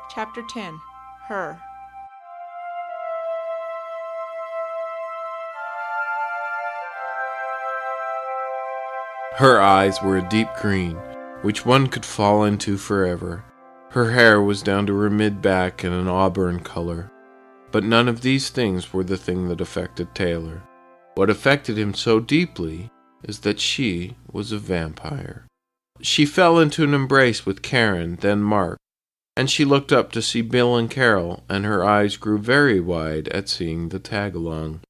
Chapter 10. Her. Her eyes were a deep green, which one could fall into forever. Her hair was down to her mid-back in an auburn color. But none of these things were the thing that affected Taylor. What affected him so deeply is that she was a vampire. She fell into an embrace with Karen, then Mark, and she looked up to see Bill and Carol, and her eyes grew very wide at seeing the tag-along.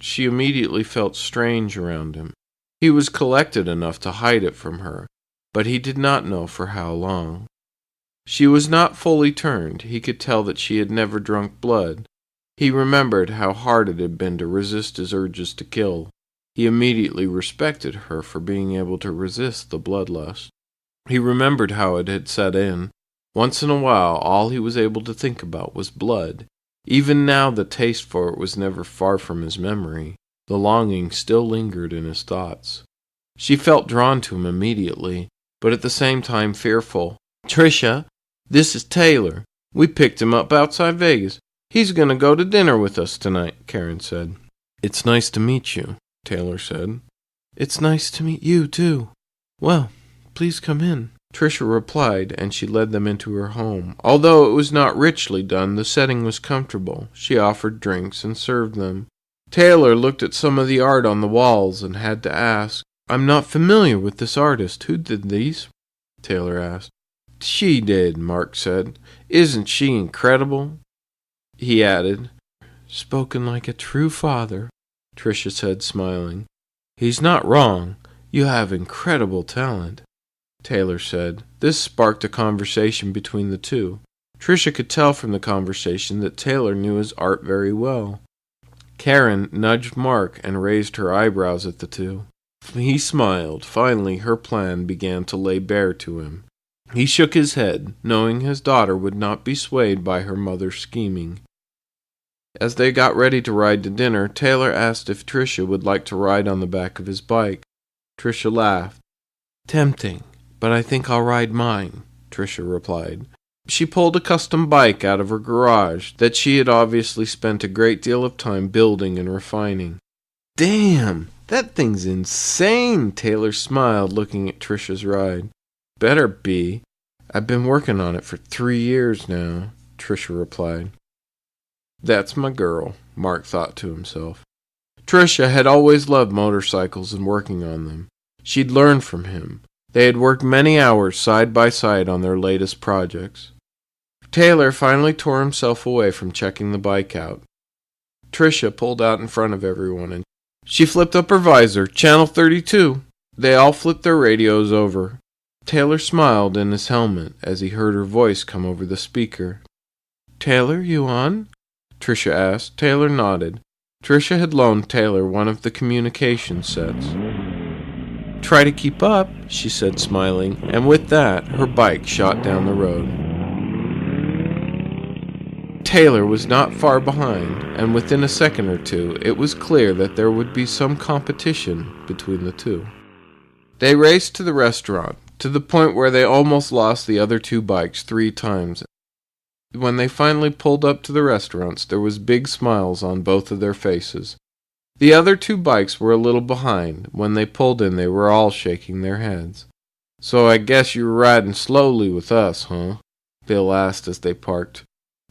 She immediately felt strange around him. He was collected enough to hide it from her, but he did not know for how long. She was not fully turned. He could tell that she had never drunk blood. He remembered how hard it had been to resist his urges to kill. He immediately respected her for being able to resist the bloodlust. He remembered how it had set in. Once in a while, all he was able to think about was blood. Even now, the taste for it was never far from his memory. The longing still lingered in his thoughts. She felt drawn to him immediately, but at the same time fearful. "Tricia, this is Taylor. We picked him up outside Vegas. He's going to go to dinner with us tonight," Karen said. "It's nice to meet you," Taylor said. "It's nice to meet you, too. Well, please come in," Tricia replied, and she led them into her home. Although it was not richly done, the setting was comfortable. She offered drinks and served them. Taylor looked at some of the art on the walls and had to ask, "I'm not familiar with this artist. Who did these?" Taylor asked. "She did," Mark said. "Isn't she incredible?" He added, "Spoken like a true father," Tricia said, smiling. "He's not wrong. You have incredible talent," Taylor said. This sparked a conversation between the two. Tricia could tell from the conversation that Taylor knew his art very well. Karen nudged Mark and raised her eyebrows at the two. He smiled. Finally, her plan began to lay bare to him. He shook his head, knowing his daughter would not be swayed by her mother's scheming. As they got ready to ride to dinner, Taylor asked if Tricia would like to ride on the back of his bike. Tricia laughed. "Tempting, but I think I'll ride mine," Tricia replied. She pulled a custom bike out of her garage that she had obviously spent a great deal of time building and refining. "Damn, that thing's insane," Taylor smiled, looking at Tricia's ride. "Better be. I've been working on it for 3 years now," Tricia replied. "That's my girl," Mark thought to himself. Tricia had always loved motorcycles and working on them. She'd learned from him. They had worked many hours side by side on their latest projects. Taylor finally tore himself away from checking the bike out. Tricia pulled out in front of everyone, and she flipped up her visor. "Channel 32. They all flipped their radios over. Taylor smiled in his helmet as he heard her voice come over the speaker. "Taylor, you on?" Tricia asked. Taylor nodded. Tricia had loaned Taylor one of the communication sets. "Try to keep up," she said, smiling, and with that, her bike shot down the road. Taylor was not far behind, and within a second or two, it was clear that there would be some competition between the two. They raced to the restaurant, to the point where they almost lost the other two bikes 3 times. When they finally pulled up to the restaurants, there was big smiles on both of their faces. The other 2 bikes were a little behind. When they pulled in, they were all shaking their heads. "So I guess you were riding slowly with us, huh?" Bill asked as they parked.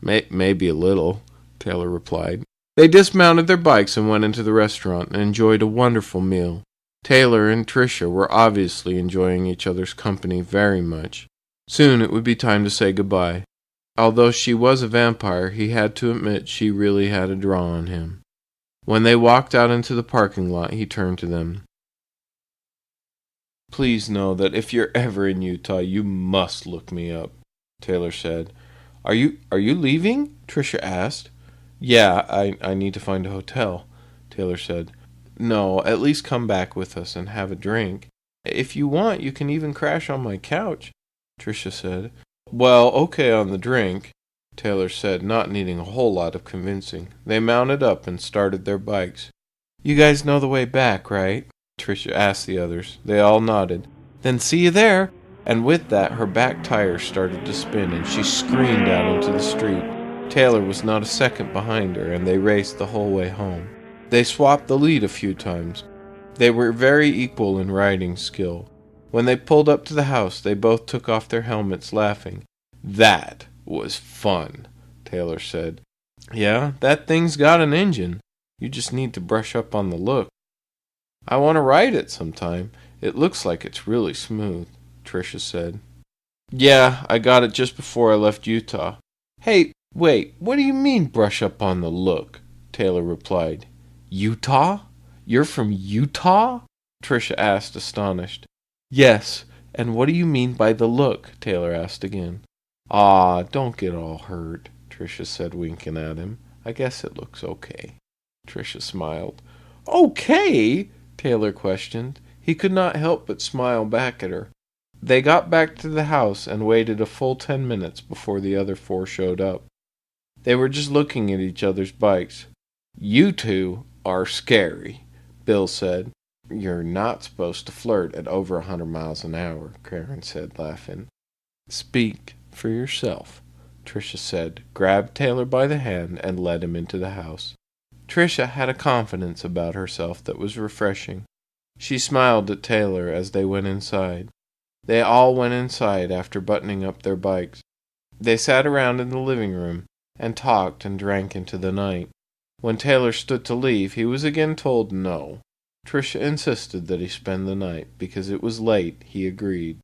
Maybe a little," Taylor replied. They dismounted their bikes and went into the restaurant and enjoyed a wonderful meal. Taylor and Tricia were obviously enjoying each other's company very much. Soon it would be time to say goodbye. Although she was a vampire, he had to admit she really had a draw on him. When they walked out into the parking lot, he turned to them. "Please know that if you're ever in Utah, you must look me up," Taylor said. Are you leaving?" Tricia asked. "Yeah, I need to find a hotel," Taylor said. "No, at least come back with us and have a drink. If you want, you can even crash on my couch," Tricia said. "Well, okay on the drink," Taylor said, not needing a whole lot of convincing. They mounted up and started their bikes. "You guys know the way back, right?" Tricia asked the others. They all nodded. "Then see you there." And with that, her back tires started to spin, and she screamed out into the street. Taylor was not a second behind her, and they raced the whole way home. They swapped the lead a few times. They were very equal in riding skill. When they pulled up to the house, they both took off their helmets, laughing. "That was fun," Taylor said. "Yeah, that thing's got an engine. You just need to brush up on the look." "I want to ride it sometime. It looks like it's really smooth," Tricia said. "Yeah, I got it just before I left Utah." "Hey, wait, what do you mean brush up on the look?" Taylor replied. "Utah? You're from Utah?" Tricia asked, astonished. "Yes, and what do you mean by the look?" Taylor asked again. "Aw, don't get all hurt," Tricia said, winking at him. "I guess it looks okay." Tricia smiled. "Okay?" Taylor questioned. He could not help but smile back at her. They got back to the house and waited a full 10 minutes before the other four showed up. They were just looking at each other's bikes. "You two are scary," Bill said. "You're not supposed to flirt at over 100 miles an hour," Karen said, laughing. "Speak for yourself," Tricia said, grabbed Taylor by the hand, and led him into the house. Tricia had a confidence about herself that was refreshing. She smiled at Taylor as they went inside. They all went inside after buttoning up their bikes. They sat around in the living room and talked and drank into the night. When Taylor stood to leave, he was again told no. Tricia insisted that he spend the night. Because it was late, he agreed.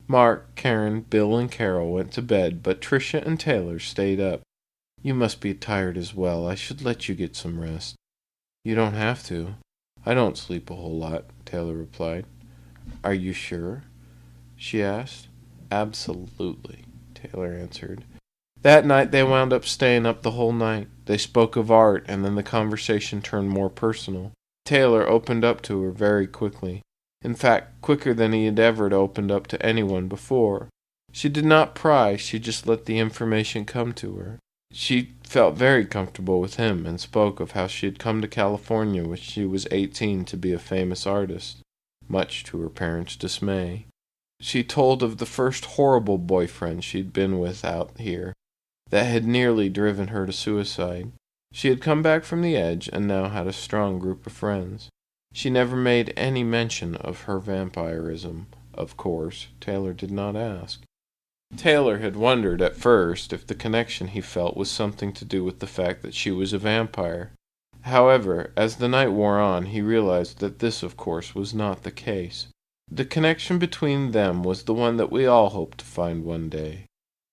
Mark, Karen, Bill, and Carol went to bed, but Tricia and Taylor stayed up. "You must be tired as well. I should let you get some rest." "You don't have to. I don't sleep a whole lot," Taylor replied. "Are you sure?" she asked. "Absolutely," Taylor answered. That night they wound up staying up the whole night. They spoke of art, and then the conversation turned more personal. Taylor opened up to her very quickly. In fact, quicker than he had ever opened up to anyone before. She did not pry, she just let the information come to her. She felt very comfortable with him, and spoke of how she had come to California when she was 18 to be a famous artist, much to her parents' dismay. She told of the first horrible boyfriend she'd been with out here, that had nearly driven her to suicide. She had come back from the edge, and now had a strong group of friends. She never made any mention of her vampirism. Of course, Taylor did not ask. Taylor had wondered at first if the connection he felt was something to do with the fact that she was a vampire. However, as the night wore on, he realized that this, of course, was not the case. The connection between them was the one that we all hoped to find one day.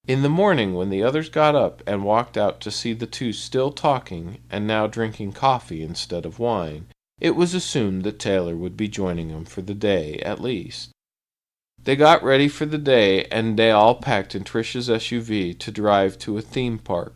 In the morning, when the others got up and walked out to see the two still talking and now drinking coffee instead of wine, it was assumed that Taylor would be joining them for the day, at least. They got ready for the day, and they all packed in Tricia's SUV to drive to a theme park.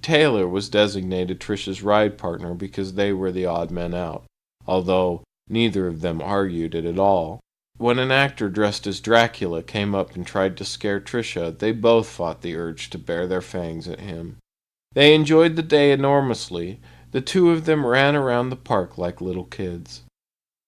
Taylor was designated Tricia's ride partner because they were the odd men out, although neither of them argued it at all. When an actor dressed as Dracula came up and tried to scare Tricia, they both fought the urge to bare their fangs at him. They enjoyed the day enormously. The two of them ran around the park like little kids.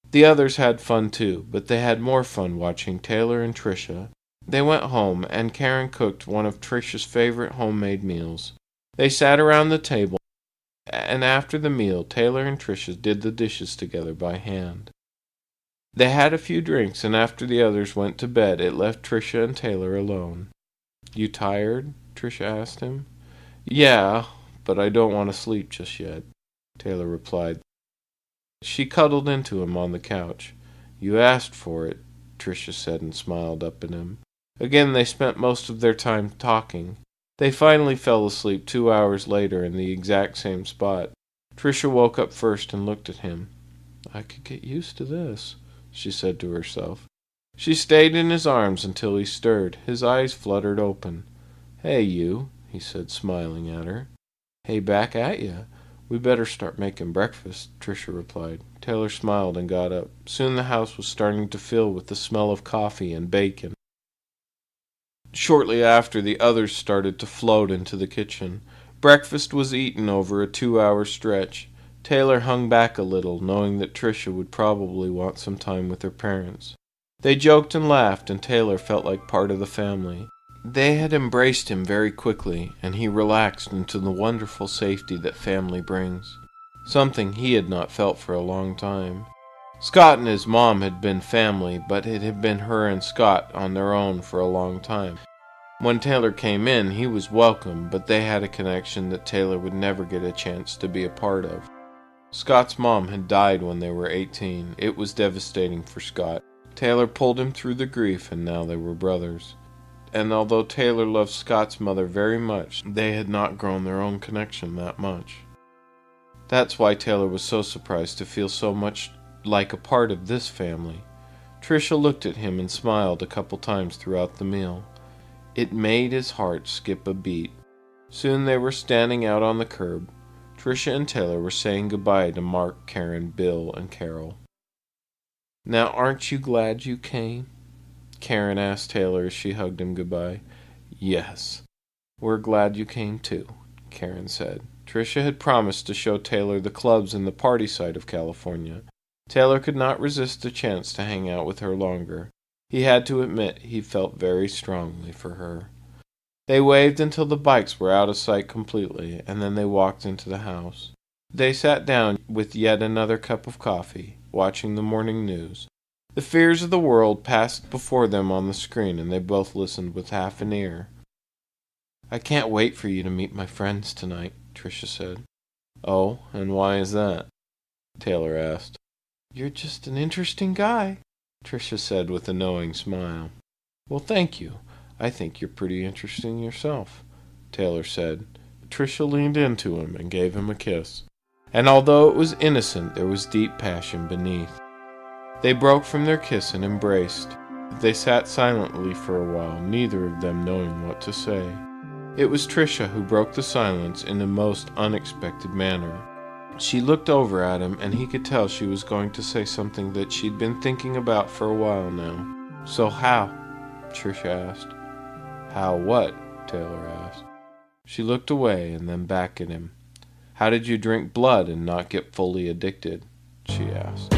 The others had fun too, but they had more fun watching Taylor and Tricia. They went home, and Karen cooked one of Tricia's favorite homemade meals. They sat around the table, and after the meal, Taylor and Tricia did the dishes together by hand. They had a few drinks, and after the others went to bed, it left Tricia and Taylor alone. "You tired?" Tricia asked him. "Yeah, but I don't want to sleep just yet," Taylor replied. She cuddled into him on the couch. "You asked for it," Tricia said, and smiled up at him. Again they spent most of their time talking. They finally fell asleep 2 hours later in the exact same spot. Tricia woke up first and looked at him. "I could get used to this," she said to herself. She stayed in his arms until he stirred. His eyes fluttered open. "Hey, you," he said, smiling at her. "Hey, back at ya. We better start making breakfast," Tricia replied. Taylor smiled and got up. Soon the house was starting to fill with the smell of coffee and bacon. Shortly after, the others started to float into the kitchen. Breakfast was eaten over a 2-hour stretch. Taylor hung back a little, knowing that Tricia would probably want some time with her parents. They joked and laughed, and Taylor felt like part of the family. They had embraced him very quickly, and he relaxed into the wonderful safety that family brings, something he had not felt for a long time. Scott and his mom had been family, but it had been her and Scott on their own for a long time. When Taylor came in, he was welcome, but they had a connection that Taylor would never get a chance to be a part of. Scott's mom had died when they were 18. It was devastating for Scott. Taylor pulled him through the grief, and now they were brothers. And although Taylor loved Scott's mother very much, they had not grown their own connection that much. That's why Taylor was so surprised to feel so much like a part of this family. Tricia looked at him and smiled a couple times throughout the meal. It made his heart skip a beat. Soon they were standing out on the curb. Tricia and Taylor were saying goodbye to Mark, Karen, Bill, and Carol. "Now aren't you glad you came?" Karen asked Taylor as she hugged him goodbye. "Yes, we're glad you came too," Karen said. Tricia had promised to show Taylor the clubs and the party side of California. Taylor could not resist the chance to hang out with her longer. He had to admit he felt very strongly for her. They waved until the bikes were out of sight completely, and then they walked into the house. They sat down with yet another cup of coffee, watching the morning news. The fears of the world passed before them on the screen, and they both listened with half an ear. "I can't wait for you to meet my friends tonight," Tricia said. "Oh, and why is that?" Taylor asked. "You're just an interesting guy," Tricia said with a knowing smile. "Well, thank you. I think you're pretty interesting yourself," Taylor said. Tricia leaned into him and gave him a kiss. And although it was innocent, there was deep passion beneath. They broke from their kiss and embraced. They sat silently for a while, neither of them knowing what to say. It was Tricia who broke the silence in the most unexpected manner. She looked over at him, and he could tell she was going to say something that she'd been thinking about for a while now. "So how?" Tricia asked. "How what?" Taylor asked. She looked away and then back at him. "How did you drink blood and not get fully addicted?" she asked.